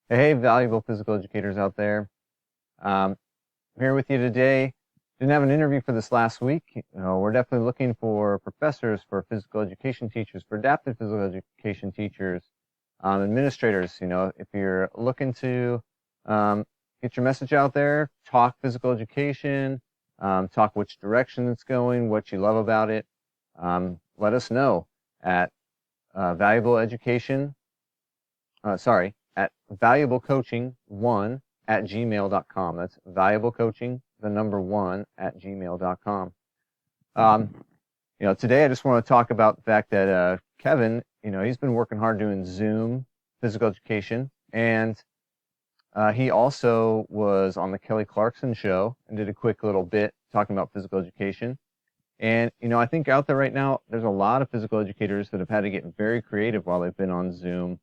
Hey, valuable physical educators out there. I'm here with you today. Didn't have an interview for this last week. We're definitely looking for professors, for physical education teachers, for adaptive physical education teachers, administrators. If you're looking to get your message out there, talk physical education, talk which direction it's going, what you love about it, let us know at valuable education at valuablecoaching1@gmail.com. That's valuablecoaching, the number one at gmail.com. Um, Today I just want to talk about the fact that Kevin, he's been working hard doing Zoom physical education, and he also was on the Kelly Clarkson show and did a quick little bit talking about physical education. And, I think out there right now, there's a lot of physical educators that have had to get very creative while they've been on Zoom.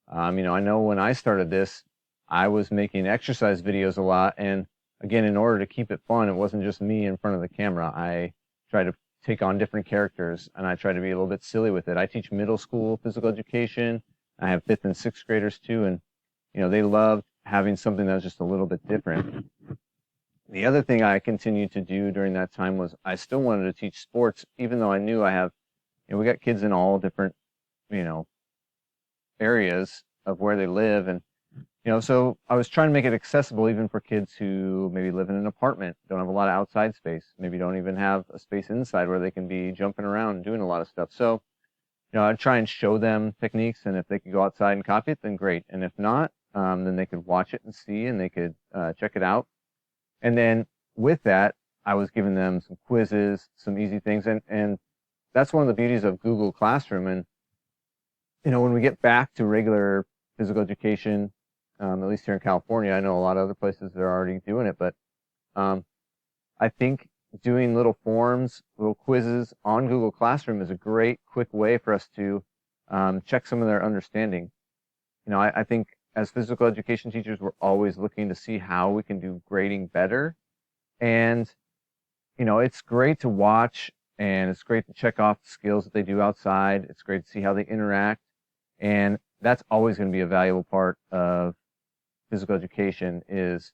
I know when I started this, I was making exercise videos a lot. And again, in order to keep it fun, it wasn't just me in front of the camera. I tried to take on different characters and I try to be a little bit silly with it. I teach middle school physical education. I have fifth and sixth graders too. And, they loved having something that was just a little bit different. The other thing I continued to do during that time was I still wanted to teach sports, even though I knew we got kids in all different, you know, areas of where they live. And, so I was trying to make it accessible even for kids who maybe live in an apartment, don't have a lot of outside space, maybe don't even have a space inside where they can be jumping around and doing a lot of stuff. So, I'd try and show them techniques, and if they could go outside and copy it, then great. And if not, then they could watch it and see, and they could check it out. And then with that, I was giving them some quizzes, some easy things, and that's one of the beauties of Google Classroom. And when we get back to regular physical education, at least here in California, I know a lot of other places they're already doing it, but I think doing little forms, little quizzes on Google Classroom is a great, quick way for us to check some of their understanding. I think as physical education teachers, we're always looking to see how we can do grading better. And, it's great to watch and it's great to check off the skills that they do outside. It's great to see how they interact. And that's always going to be a valuable part of physical education is,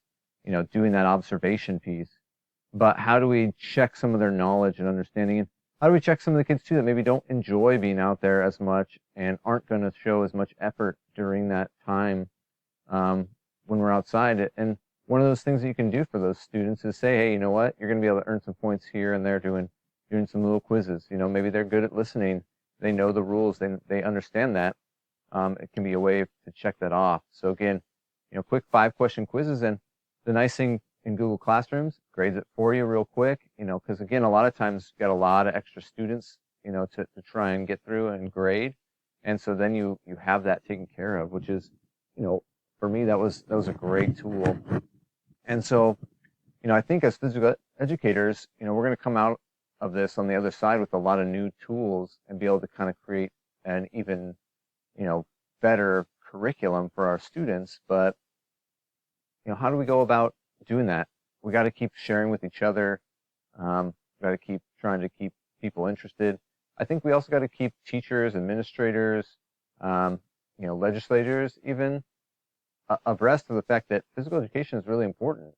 doing that observation piece. But how do we check some of their knowledge and understanding? And how do we check some of the kids too that maybe don't enjoy being out there as much and aren't going to show as much effort during that time when we're outside? And one of those things that you can do for those students is say, hey, you know what? You're going to be able to earn some points here and there doing some little quizzes. Maybe they're good at listening. They know the rules. They understand that. It can be a way to check that off. So again, quick 5-question quizzes. And the nice thing in Google Classrooms, grades it for you real quick, because again, a lot of times you got a lot of extra students, to try and get through and grade. And so then you have that taken care of, which is, for me, that was a great tool. And so, I think as physical educators, we're going to come out of this on the other side with a lot of new tools and be able to kind of create an even, better curriculum for our students. But, how do we go about doing that? We got to keep sharing with each other. We got to keep trying to keep people interested. I think we also got to keep teachers, administrators, legislators even abreast of the fact that physical education is really important.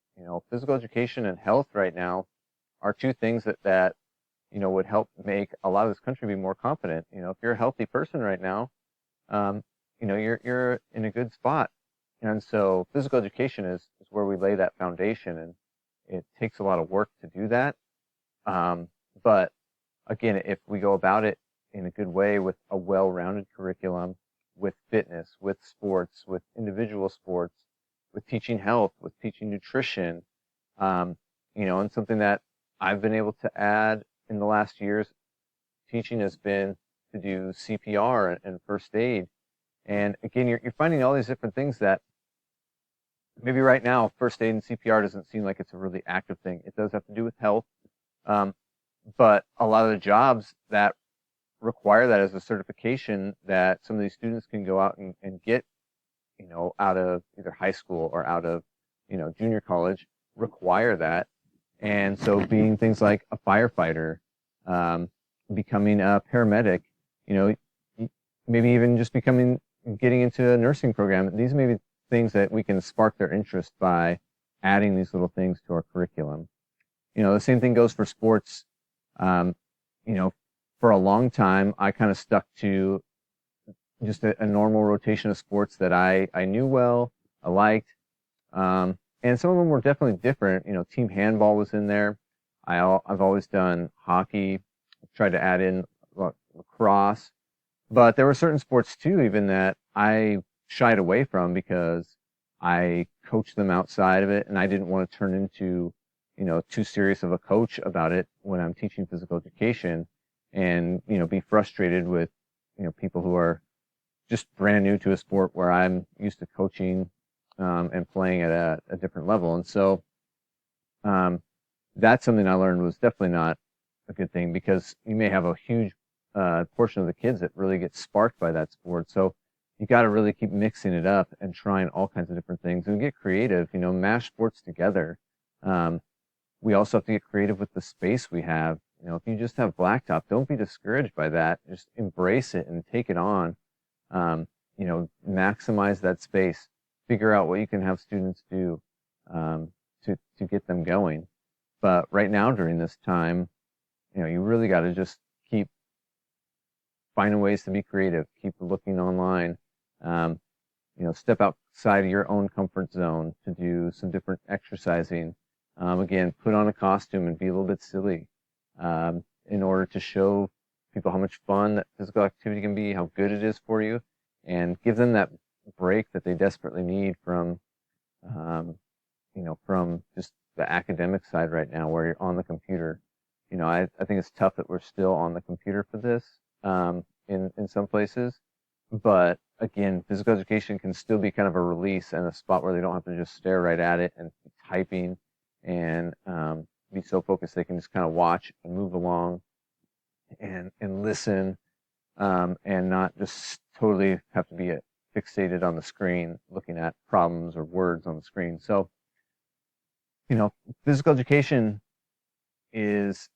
Physical education and health right now are two things that would help make a lot of this country be more confident. If you're a healthy person right now, you're in a good spot. And so physical education is where we lay that foundation, and it takes a lot of work to do that. But again, if we go about it in a good way with a well-rounded curriculum, with fitness, with sports, with individual sports, with teaching health, with teaching nutrition, and something that I've been able to add in the last years teaching has been to do CPR and first aid. And again, you're finding all these different things that maybe right now first aid and CPR doesn't seem like it's a really active thing. It does have to do with health. But a lot of the jobs that require that as a certification that some of these students can go out and get, out of either high school or out of, junior college require that. And so being things like a firefighter, becoming a paramedic, maybe even just getting into a nursing program. These may be things that we can spark their interest by adding these little things to our curriculum. The same thing goes for sports. Um, you know, for a long time, I kind of stuck to just a normal rotation of sports that I knew well, I liked. And some of them were definitely different. Team handball was in there. I've always done hockey, tried to add in lacrosse, but there were certain sports too, even that I shied away from because I coached them outside of it, and I didn't want to turn into, too serious of a coach about it when I'm teaching physical education, and be frustrated with, people who are just brand new to a sport where I'm used to coaching and playing at a different level. And so um, that's something I learned was definitely not a good thing, because you may have a huge portion of the kids that really get sparked by that sport. So you got to really keep mixing it up and trying all kinds of different things and get creative, mash sports together. We also have to get creative with the space we have. If you just have blacktop, don't be discouraged by that. Just embrace it and take it on. Maximize that space. Figure out what you can have students do to get them going. But right now, during this time, you really got to just keep finding ways to be creative. Keep looking online. Step outside of your own comfort zone to do some different exercising. Again, put on a costume and be a little bit silly in order to show people how much fun that physical activity can be, how good it is for you, and give them that break that they desperately need from, from just the academic side right now where you're on the computer. I think it's tough that we're still on the computer for this in some places. But again, physical education can still be kind of a release and a spot where they don't have to just stare right at it and be typing and be so focused. They can just kind of watch and move along and listen and not just totally have to be fixated on the screen looking at problems or words on the screen. So, physical education is,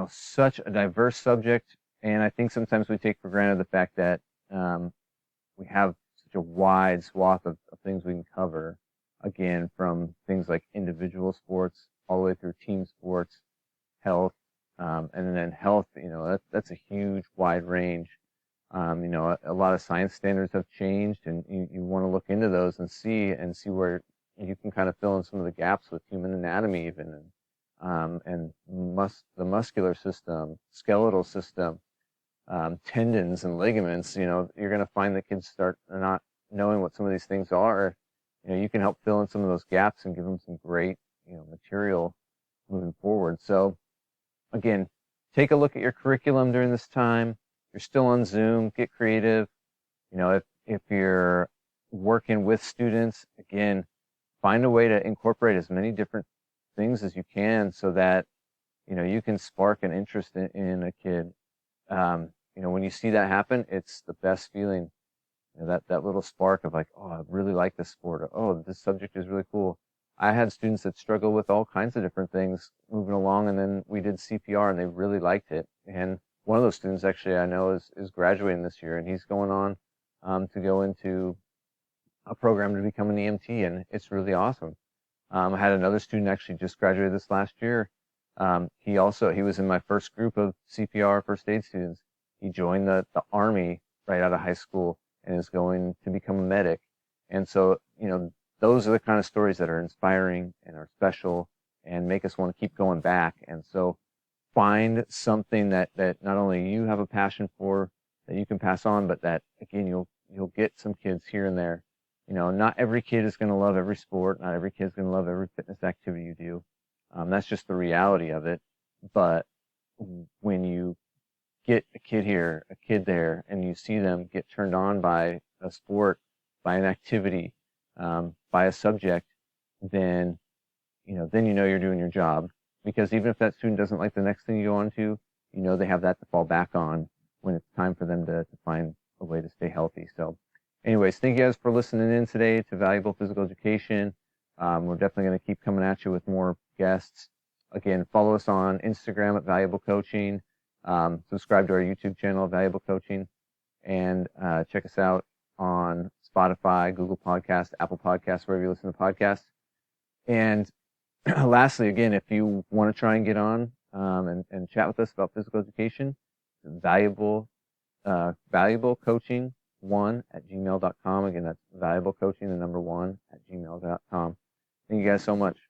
such a diverse subject. And I think sometimes we take for granted the fact that we have such a wide swath of things we can cover, again, from things like individual sports all the way through team sports, health, and then health, that's a huge wide range. A lot of science standards have changed, and you want to look into those and see where you can kind of fill in some of the gaps with human anatomy even, and the muscular system, skeletal system, tendons and ligaments. You're going to find that kids start not knowing what some of these things are. You can help fill in some of those gaps and give them some great, material moving forward. So again, take a look at your curriculum during this time. You're still on Zoom, get creative. If you're working with students, again, find a way to incorporate as many different things as you can so that, you can spark an interest in a kid. When you see that happen, it's the best feeling. That little spark of like, oh, I really like this sport, or, oh, this subject is really cool. I had students that struggle with all kinds of different things moving along, and then we did CPR and they really liked it. And one of those students actually I know is graduating this year, and he's going on to go into a program to become an EMT, and it's really awesome. I had another student actually just graduated this last year. He was in my first group of CPR first aid students. He joined the Army right out of high school and is going to become a medic. And so, those are the kind of stories that are inspiring and are special and make us want to keep going back. And so find something that not only you have a passion for that you can pass on, but that, again, you'll get some kids here and there. Not every kid is going to love every sport. Not every kid is going to love every fitness activity you do. That's just the reality of it. But when you get a kid here, a kid there, and you see them get turned on by a sport, by an activity, by a subject, then you're doing your job. Because even if that student doesn't like the next thing you go on to, they have that to fall back on when it's time for them to find a way to stay healthy. So anyways, thank you guys for listening in today to Valuable Physical Education. We're definitely going to keep coming at you with more guests. Again, follow us on Instagram at Valuable Coaching. Subscribe to our YouTube channel, Valuable Coaching, and check us out on Spotify, Google Podcast, Apple Podcasts, wherever you listen to podcasts. And lastly, again, if you want to try and get on and chat with us about physical education, valuablecoaching1@gmail.com. Again, that's valuablecoaching1@gmail.com. Thank you guys so much.